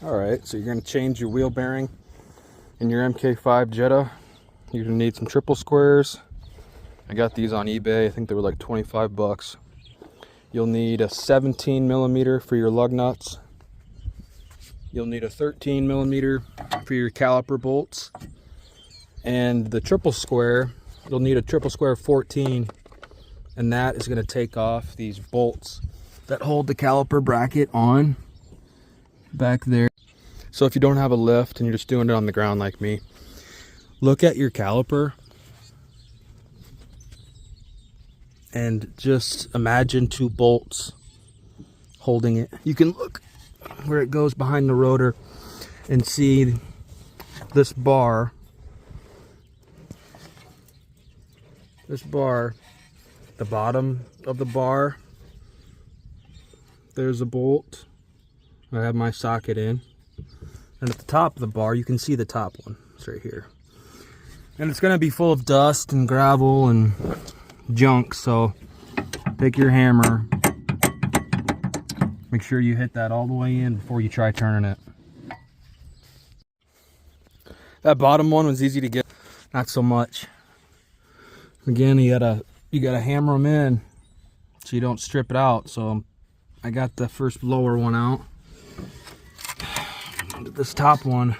Alright, so you're going to change your wheel bearing in your MK5 Jetta. You're going to need some triple squares. I got these on eBay. I think they were like 25 bucks. You'll need a 17 millimeter for your lug nuts. You'll need a 13 millimeter for your caliper bolts. And the triple square, you'll need a triple square 14. And that is going to take off these bolts that hold the caliper bracket on back there. So if you don't have a lift and you're just doing it on the ground like me, look at your caliper and just imagine two bolts holding it. You can look where it goes behind the rotor and see this bar. This bar, the bottom of the bar, there's a bolt. I have my socket in. And at the top of the bar, you can see the top one. It's right here. And it's gonna be full of dust and gravel and junk, so take your hammer. Make sure you hit that all the way in before you try turning it. That bottom one was easy to get, not so much. Again, you gotta hammer them in so you don't strip it out. So I got the first lower one out. This top one,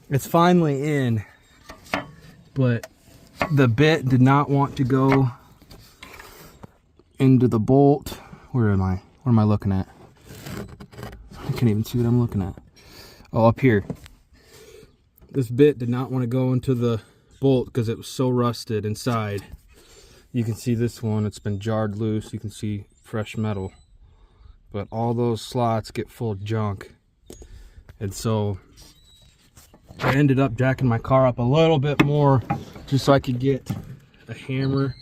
it's finally in, but the bit did not want to go into the bolt. Where am I? What am I looking at? I can't even see what I'm looking at. Oh, up here. This bit did not want to go into the bolt because it was so rusted inside. You can see this one, it's been jarred loose. You can see fresh metal, but all those slots get full of junk. And so I ended up jacking my car up a little bit more just so I could get a hammer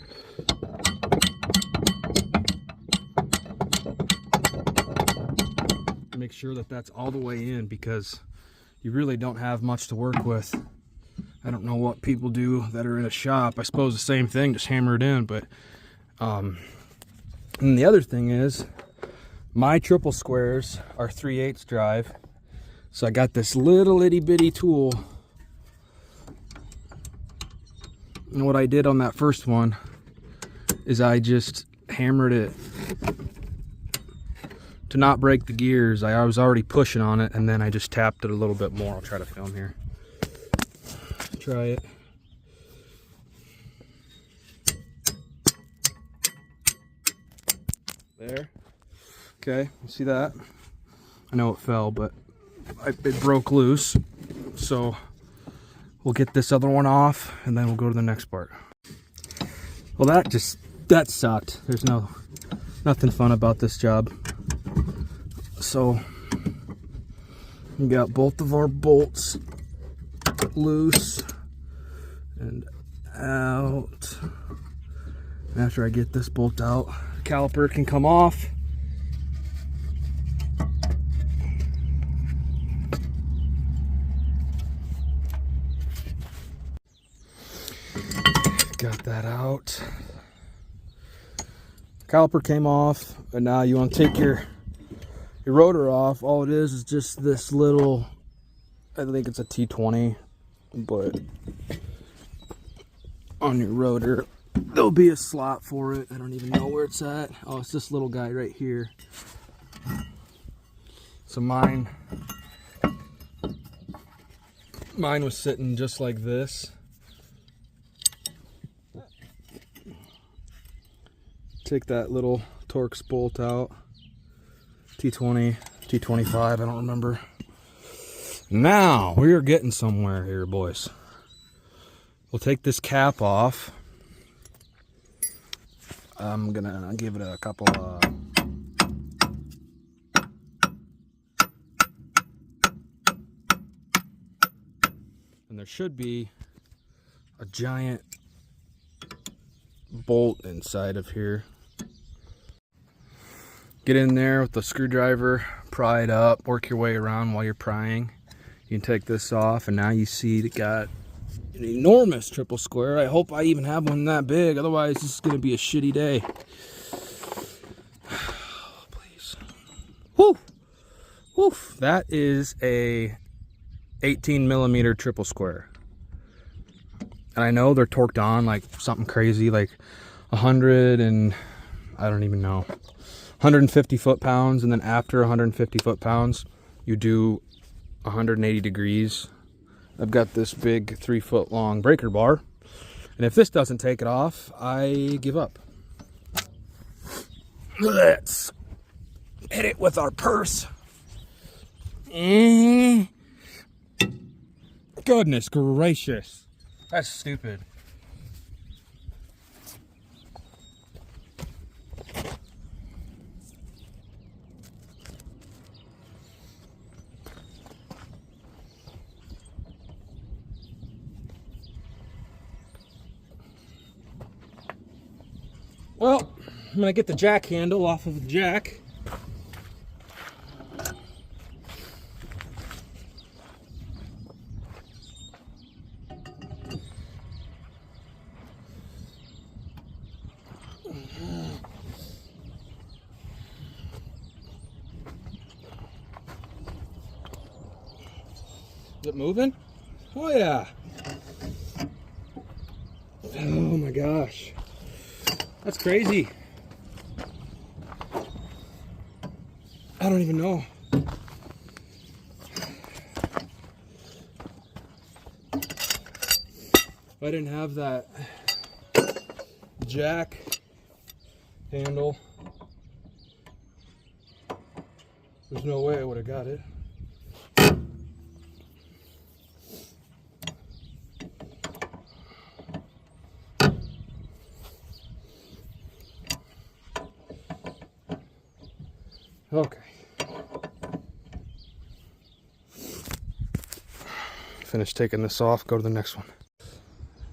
to make sure that that's all the way in, because you really don't have much to work with. I don't know what people do that are in a shop. I suppose the same thing, just hammer it in. But and the other thing is, my triple squares are 3/8 drive. So I got this little itty bitty tool. And what I did on that first one is I just hammered it to not break the gears. I was already pushing on it, and then I just tapped it a little bit more. I'll try to film here. Try it. There. Okay, you see that? I know it fell, but it broke loose. So we'll get this other one off, and then we'll go to the next part. Well, that sucked. There's nothing fun about this job. So we got both of our bolts loose and out. After I get this bolt out, the caliper can come off. Got that out. Caliper came off, and now you want to take your rotor off. All it is just this little, I think it's a T20, but on your rotor there'll be a slot for it. I don't even know where it's at. Oh, it's this little guy right here. So mine was sitting just like this. Take that little Torx bolt out. T20, T25, I don't remember. Now we are getting somewhere here, boys. We'll take this cap off. I'm gonna give it a couple and there should be a giant bolt inside of here. Get in there with the screwdriver, pry it up, work your way around while you're prying. You can take this off, and now you see it got an enormous triple square. I hope I even have one that big, otherwise this is gonna be a shitty day. Please. Woo! Woof, that is a 18 millimeter triple square. And I know they're torqued on like something crazy, like 100 and I don't even know, 150 foot-pounds, and then after 150 foot-pounds, you do 180 degrees. I've got this big 3-foot-long breaker bar, and if this doesn't take it off, I give up. Let's hit it with our purse. Goodness gracious. That's stupid. Well, I'm gonna get the jack handle off of the jack. Is it moving? Oh yeah. Oh my gosh. That's crazy. I don't even know. If I didn't have that jack handle, there's no way I would have got it. Okay. Finish taking this off, go to the next one.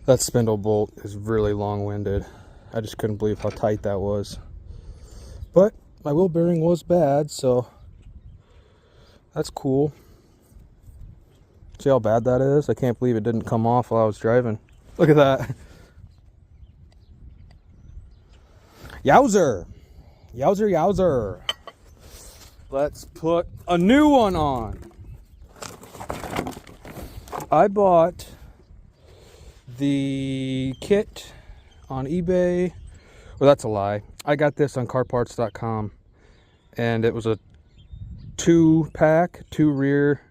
That spindle bolt is really long-winded. I just couldn't believe how tight that was. But my wheel bearing was bad, so that's cool. See how bad that is? I can't believe it didn't come off while I was driving. Look at that. Yowzer. Yowzer, yowzer. Let's put a new one on. I bought the kit on eBay. Well, that's a lie. I got this on carparts.com, and it was a 2-pack, 2 rear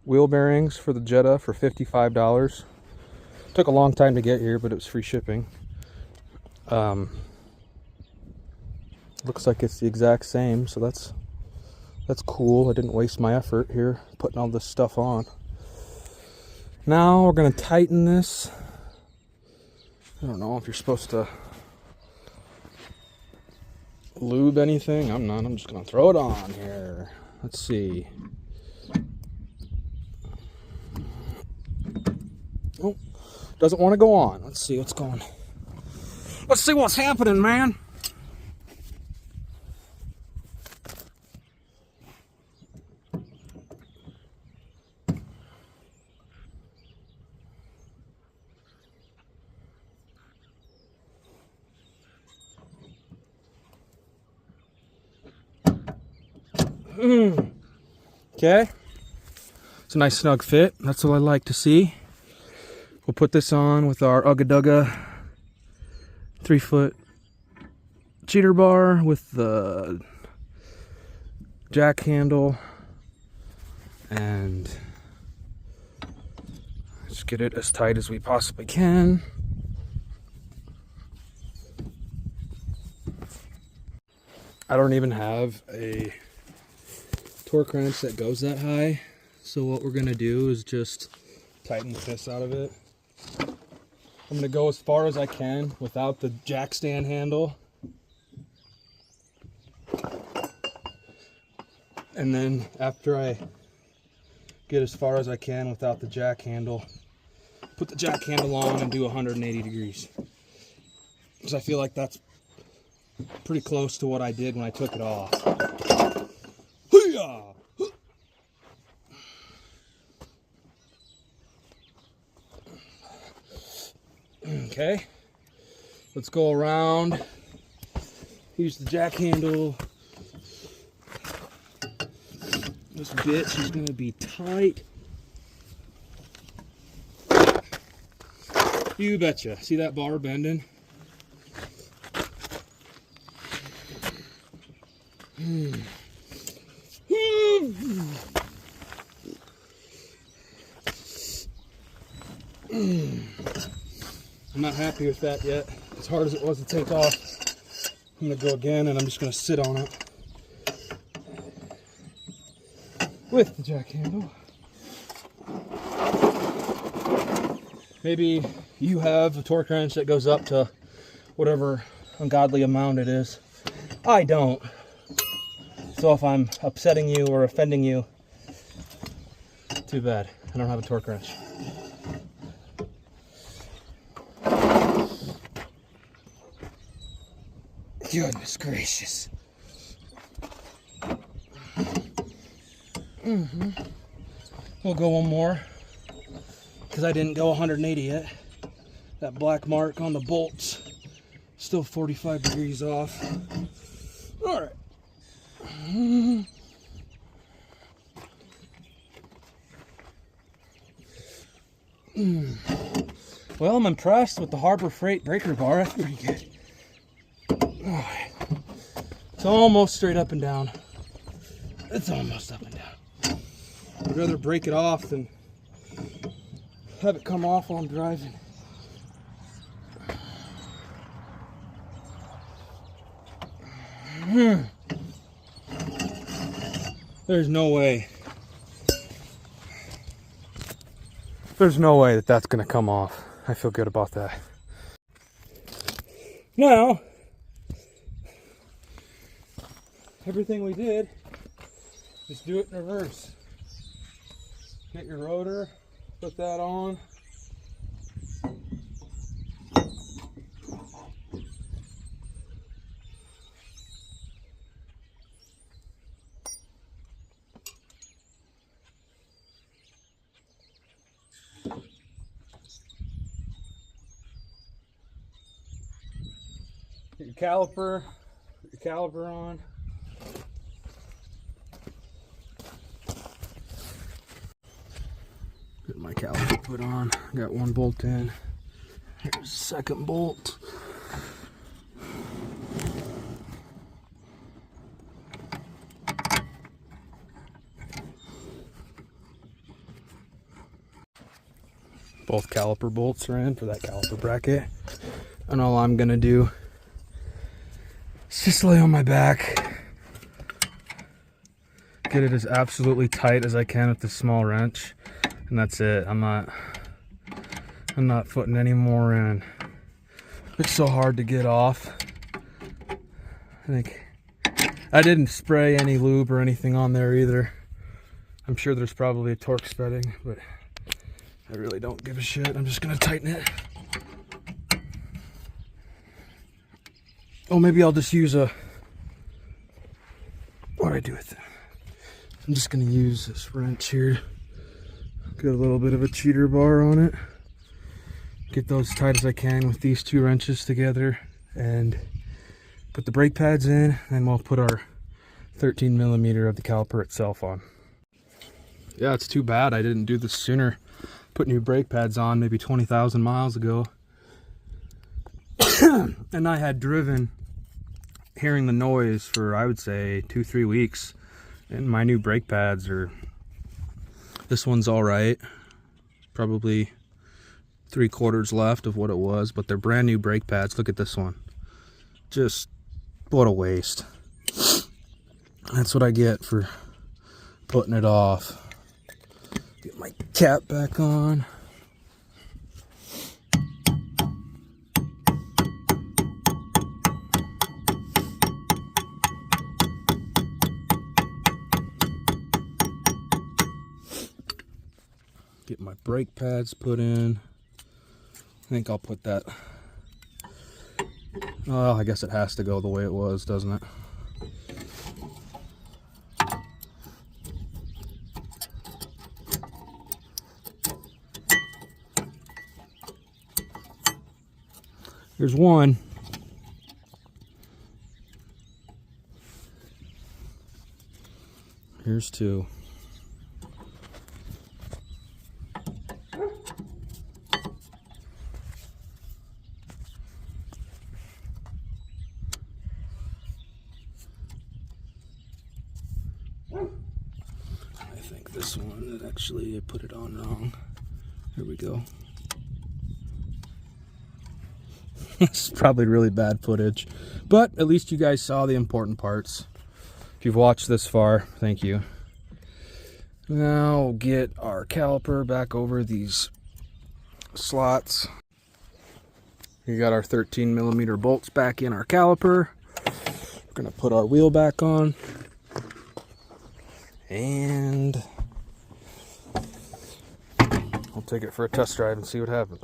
wheel bearings for the Jetta for $55. Took a long time to get here, but it was free shipping. Looks like it's the exact same, so that's cool. I didn't waste my effort here putting all this stuff on. Now we're going to tighten this. I don't know if you're supposed to lube anything. I'm not. I'm just going to throw it on here. Let's see. Oh, doesn't want to go on. Let's see what's going. Let's see what's happening, man. Okay, it's a nice snug fit. That's what I like to see. We'll put this on with our Ugga Dugga 3-foot cheater bar with the jack handle, and just get it as tight as we possibly can. I don't even have a torque wrench that goes that high, so what we're gonna do is just tighten the piss out of it. I'm gonna go as far as I can without the jack stand handle, and then after I get as far as I can without the jack handle, put the jack handle on and do 180 degrees, because I feel like that's pretty close to what I did when I took it off. Okay, let's go around. Use the jack handle This bitch is gonna be tight. You betcha. See that bar bending? I'm not happy with that yet. As hard as it was to take off, I'm gonna go again and I'm just gonna sit on it with the jack handle. Maybe you have a torque wrench that goes up to whatever ungodly amount it is. I don't. So if I'm upsetting you or offending you, too bad. I don't have a torque wrench. Goodness gracious. We'll go one more because I didn't go 180 yet. That black mark on the bolts still 45 degrees off. All right. Well, I'm impressed with the Harbor Freight breaker bar. That's pretty good. Alright. It's almost straight up and down. It's almost up and down. I'd rather break it off than have it come off while I'm driving. There's no way. There's no way that that's gonna come off. I feel good about that. Now, everything we did, just do it in reverse. Get your rotor, put that on. Get your caliper, put your caliper on. Get my caliper put on. Got one bolt in. Here's the second bolt. Both caliper bolts are in for that caliper bracket. And all I'm gonna do is just lay on my back, get it as absolutely tight as I can with this small wrench, and that's it. I'm not putting any more in. It's so hard to get off. I think I didn't spray any lube or anything on there either. I'm sure there's probably a torque spreading, but I really don't give a shit. I'm just gonna tighten it. Oh, maybe I'll just use what do I do with it? I'm just gonna use this wrench here. Get a little bit of a cheater bar on it. Get those as tight as I can with these two wrenches together and put the brake pads in, and we'll put our 13 millimeter of the caliper itself on. Yeah, it's too bad I didn't do this sooner. Put new brake pads on maybe 20,000 miles ago. And I had driven hearing the noise for, I would say, 2-3 weeks. And my new brake pads are, this one's all right. Probably 3/4 left of what it was, but they're brand new brake pads. Look at this one. Just, what a waste. That's what I get for putting it off. Get my cap back on. Get my brake pads put in. I think I'll put that. Well, I guess it has to go the way it was, doesn't it? Here's one. Here's two. I think this one, actually I put it on wrong. Here we go. This is probably really bad footage, but at least you guys saw the important parts. If you've watched this far, thank you. Now we'll get our caliper back over these slots. We got our 13mm bolts back in our caliper. We're gonna put our wheel back on, and we'll take it for a test drive and see what happens.